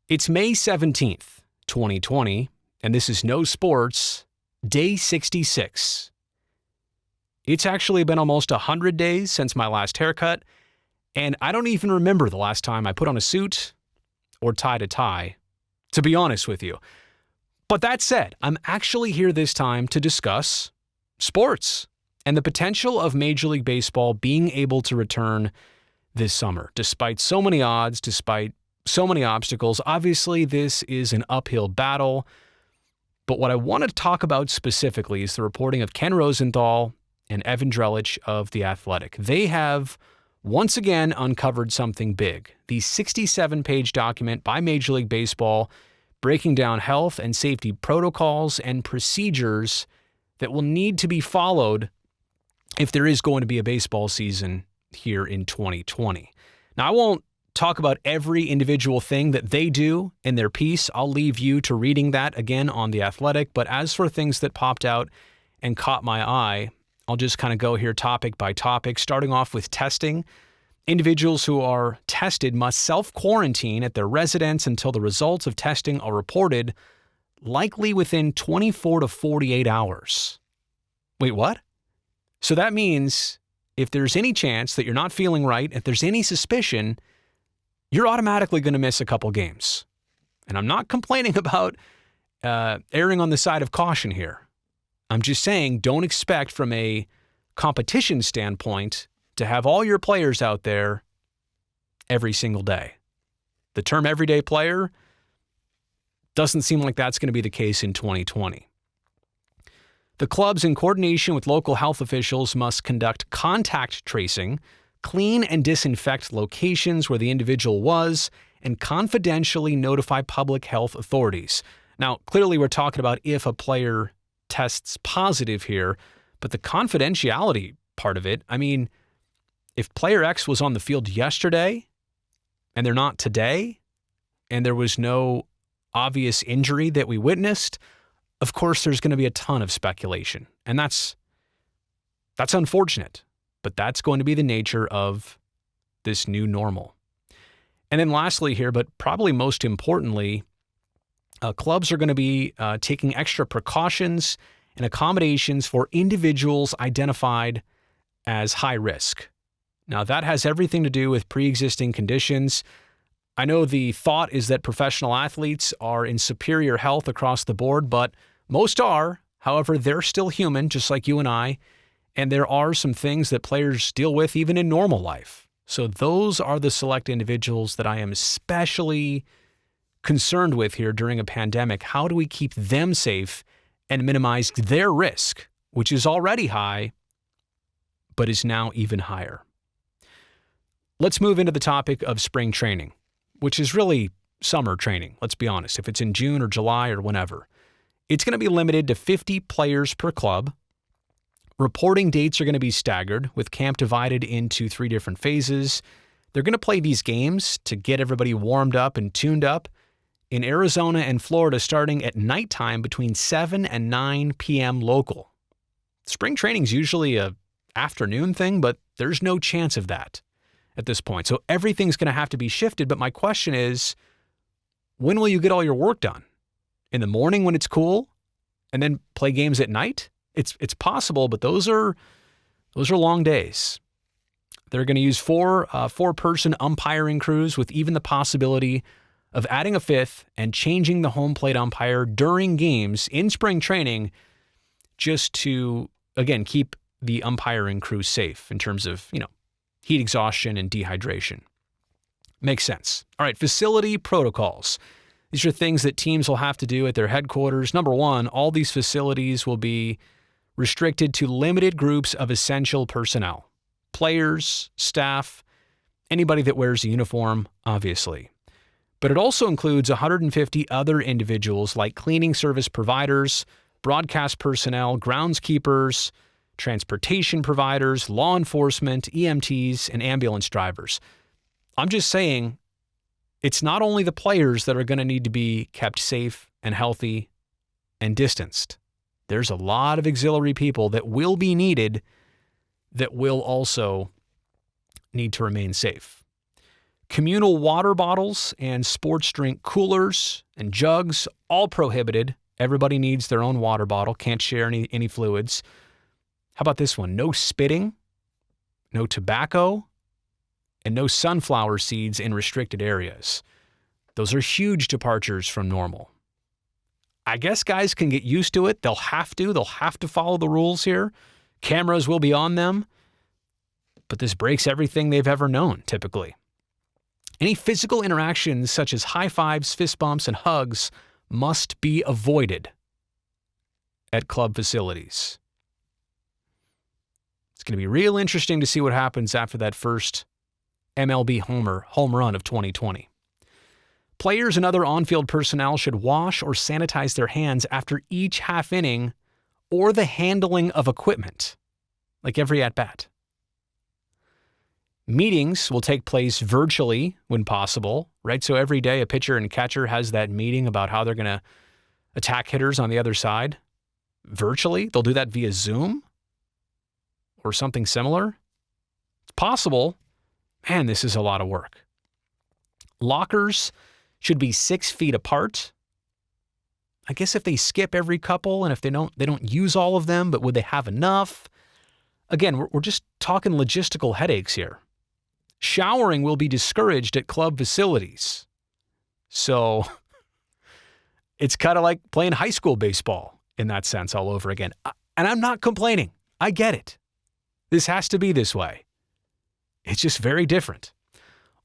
It's May 17th, 2020, and this is No Sports, Day 66. It's actually been almost 100 days since my last haircut, and I don't even remember the last time I put on a suit or tied a tie, to be honest with you. But that said, I'm actually here this time to discuss sports and the potential of Major League Baseball being able to return this summer, despite so many odds, despite so many obstacles. Obviously, this is an uphill battle, but what I want to talk about specifically is the reporting of Ken Rosenthal and Evan Drellich of The Athletic. They have once again uncovered something big. The 67-page document by Major League Baseball breaking down health and safety protocols and procedures that will need to be followed if there is going to be a baseball season here in 2020. Now, I won't talk about every individual thing that they do in their piece. I'll leave you to reading that again on The Athletic. But as for things that popped out and caught my eye, I'll just kind of go here topic by topic, starting off with testing. Individuals who are tested must self-quarantine at their residence until the results of testing are reported, likely within 24 to 48 hours. Wait, what? So that means if there's any chance that you're not feeling right, if there's any suspicion, you're automatically going to miss a couple games. And I'm not complaining about erring on the side of caution here. I'm just saying don't expect from a competition standpoint to have all your players out there every single day. The term everyday player doesn't seem like that's going to be the case in 2020. The clubs, in coordination with local health officials, must conduct contact tracing, clean and disinfect locations where the individual was, and confidentially notify public health authorities. Now, clearly we're talking about if a player tests positive here, but the confidentiality part of it, I mean, if player X was on the field yesterday and they're not today, and there was no obvious injury that we witnessed, of course there's going to be a ton of speculation. And that's unfortunate. But that's going to be the nature of this new normal. And then lastly here, but probably most importantly, clubs are going to be taking extra precautions and accommodations for individuals identified as high risk. Now, that has everything to do with pre-existing conditions. I know the thought is that professional athletes are in superior health across the board, but most are. However, they're still human, just like you and I. And there are some things that players deal with even in normal life. So those are the select individuals that I am especially concerned with here during a pandemic. How do we keep them safe and minimize their risk, which is already high, but is now even higher? Let's move into the topic of spring training, which is really summer training, let's be honest. If it's in June or July or whenever, it's going to be limited to 50 players per club. Reporting dates are going to be staggered, with camp divided into 3 different phases. They're going to play these games to get everybody warmed up and tuned up in Arizona and Florida starting at nighttime between 7 and 9 p.m. local. Spring training is usually a afternoon thing, but there's no chance of that at this point. So everything's going to have to be shifted. But my question is, when will you get all your work done? In the morning when it's cool and then play games at night? It's possible, but those are long days. They're going to use four-person umpiring crews with even the possibility of adding a 5th and changing the home plate umpire during games in spring training just to, again, keep the umpiring crew safe in terms of, heat exhaustion and dehydration. Makes sense. All right, facility protocols. These are things that teams will have to do at their headquarters. Number one, all these facilities will be restricted to limited groups of essential personnel. Players, staff, anybody that wears a uniform, obviously. But it also includes 150 other individuals like cleaning service providers, broadcast personnel, groundskeepers, transportation providers, law enforcement, EMTs, and ambulance drivers. I'm just saying, it's not only the players that are going to need to be kept safe and healthy and distanced. There's a lot of auxiliary people that will be needed that will also need to remain safe. Communal water bottles and sports drink coolers and jugs, all prohibited. Everybody needs their own water bottle, can't share any fluids. How about this one? No spitting, no tobacco, and no sunflower seeds in restricted areas. Those are huge departures from normal. I guess guys can get used to it. They'll have to follow the rules here. Cameras will be on them. But this breaks everything they've ever known, typically. Any physical interactions such as high fives, fist bumps, and hugs must be avoided at club facilities. It's going to be real interesting to see what happens after that first MLB home run of 2020. Players and other on-field personnel should wash or sanitize their hands after each half inning or the handling of equipment, like every at-bat. Meetings will take place virtually when possible, right? So every day a pitcher and catcher has that meeting about how they're going to attack hitters on the other side. Virtually, they'll do that via Zoom or something similar. It's possible. Man, this is a lot of work. Lockers should be 6 feet apart. I guess if they skip every couple and if they don't use all of them, but would they have enough? Again, we're just talking logistical headaches here. Showering will be discouraged at club facilities. So it's kind of like playing high school baseball in that sense all over again. And I'm not complaining. I get it. This has to be this way. It's just very different.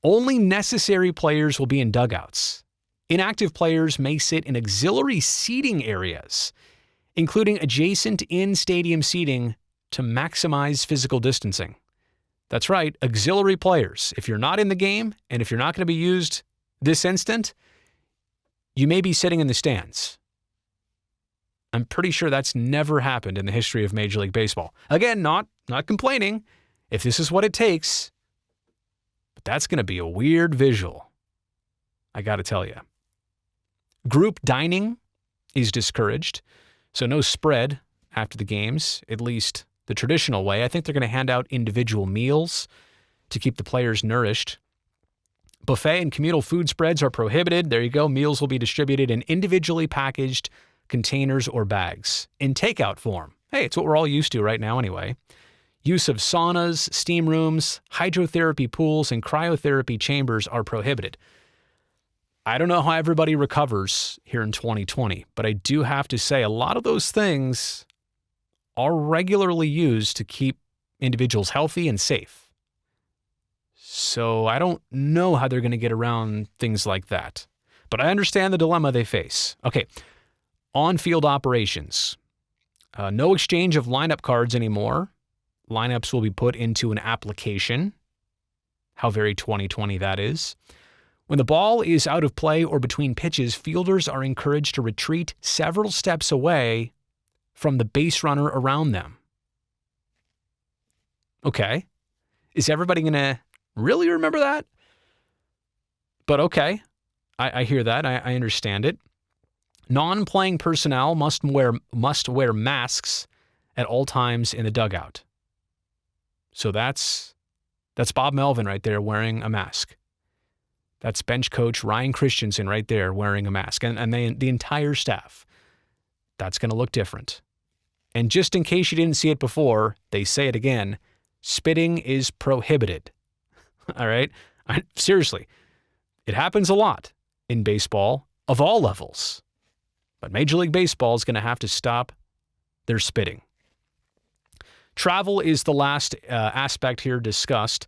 Only necessary players will be in dugouts. Inactive players may sit in auxiliary seating areas, including adjacent in-stadium seating to maximize physical distancing. That's right, auxiliary players. If you're not in the game and if you're not going to be used this instant, you may be sitting in the stands. I'm pretty sure that's never happened in the history of Major League Baseball. Again, not complaining if this is what it takes, but that's going to be a weird visual. I got to tell you. Group dining is discouraged, so no spread after the games, at least the traditional way. I think they're going to hand out individual meals to keep the players nourished. Buffet and communal food spreads are prohibited. There you go. Meals will be distributed in individually packaged containers or bags in takeout form. Hey, it's what we're all used to right now anyway. Use of saunas, steam rooms, hydrotherapy pools, and cryotherapy chambers are prohibited. I don't know how everybody recovers here in 2020, but I do have to say a lot of those things are regularly used to keep individuals healthy and safe. So I don't know how they're going to get around things like that. But I understand the dilemma they face. Okay, on-field operations. No exchange of lineup cards anymore. Lineups will be put into an application. How very 2020 that is. When the ball is out of play or between pitches, fielders are encouraged to retreat several steps away from the base runner around them. Okay. Is everybody going to really remember that? But okay. I hear that. I understand it. Non-playing personnel must wear masks at all times in the dugout. So that's Bob Melvin right there wearing a mask. That's bench coach Ryan Christensen right there wearing a mask. And the entire staff. That's going to look different. And just in case you didn't see it before, they say it again, spitting is prohibited. All right? Seriously, it happens a lot in baseball of all levels. But Major League Baseball is going to have to stop their spitting. Travel is the last aspect here discussed.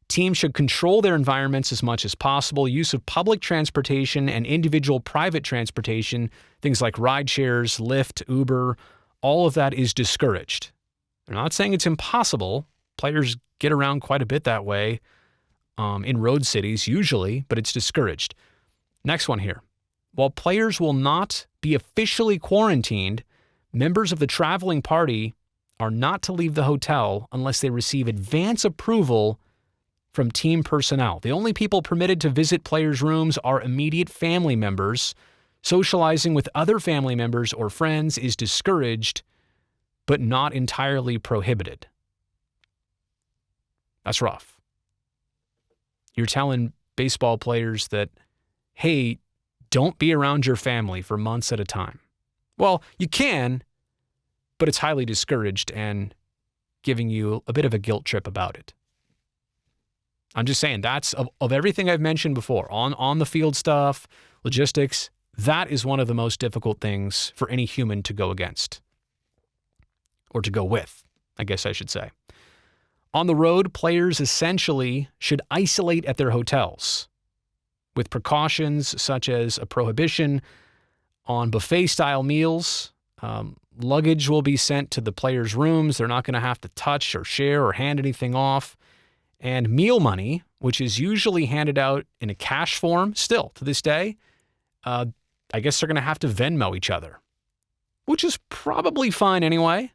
Teams should control their environments as much as possible. Use of public transportation and individual private transportation, things like ride shares, Lyft, Uber, all of that is discouraged. I'm not saying it's impossible. Players get around quite a bit that way in road cities usually, but it's discouraged. Next one here. While players will not be officially quarantined, members of the traveling party are not to leave the hotel unless they receive advance approval from team personnel. The only people permitted to visit players' rooms are immediate family members. Socializing with other family members or friends is discouraged, but not entirely prohibited. That's rough. You're telling baseball players that, hey, don't be around your family for months at a time. Well, you can, but it's highly discouraged and giving you a bit of a guilt trip about it. I'm just saying that's of everything I've mentioned before, on the field stuff, logistics, that is one of the most difficult things for any human to go against. Or to go with, I guess I should say. On the road, players essentially should isolate at their hotels, with precautions such as a prohibition on buffet-style meals. Luggage will be sent to the players' rooms. They're not going to have to touch or share or hand anything off. And meal money, which is usually handed out in a cash form still to this day, I guess they're going to have to Venmo each other, which is probably fine anyway,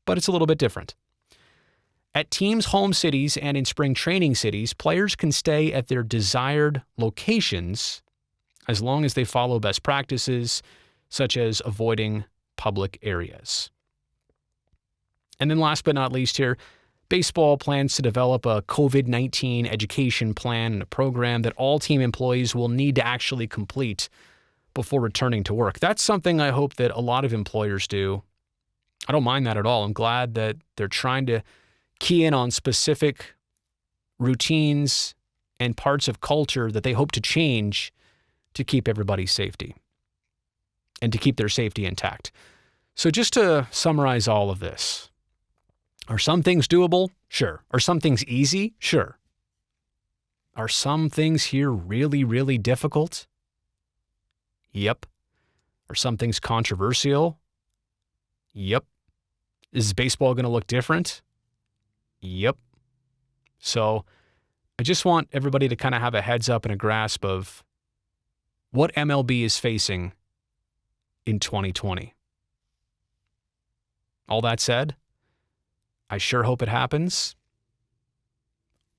but it's a little bit different. At teams' home cities and in spring training cities, players can stay at their desired locations as long as they follow best practices, such as avoiding public areas. And then last but not least here, baseball plans to develop a COVID-19 education plan and a program that all team employees will need to actually complete before returning to work. That's something I hope that a lot of employers do. I don't mind that at all. I'm glad that they're trying to key in on specific routines and parts of culture that they hope to change to keep everybody's safety and to keep their safety intact. So just to summarize all of this, are some things doable? Sure. Are some things easy? Sure. Are some things here really, really difficult? Yep. Are some things controversial? Yep. Is baseball going to look different? Yep. So I just want everybody to kind of have a heads up and a grasp of what MLB is facing in 2020. All that said, I sure hope it happens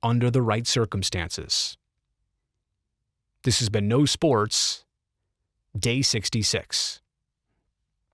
under the right circumstances. This has been No Sports, Day 66.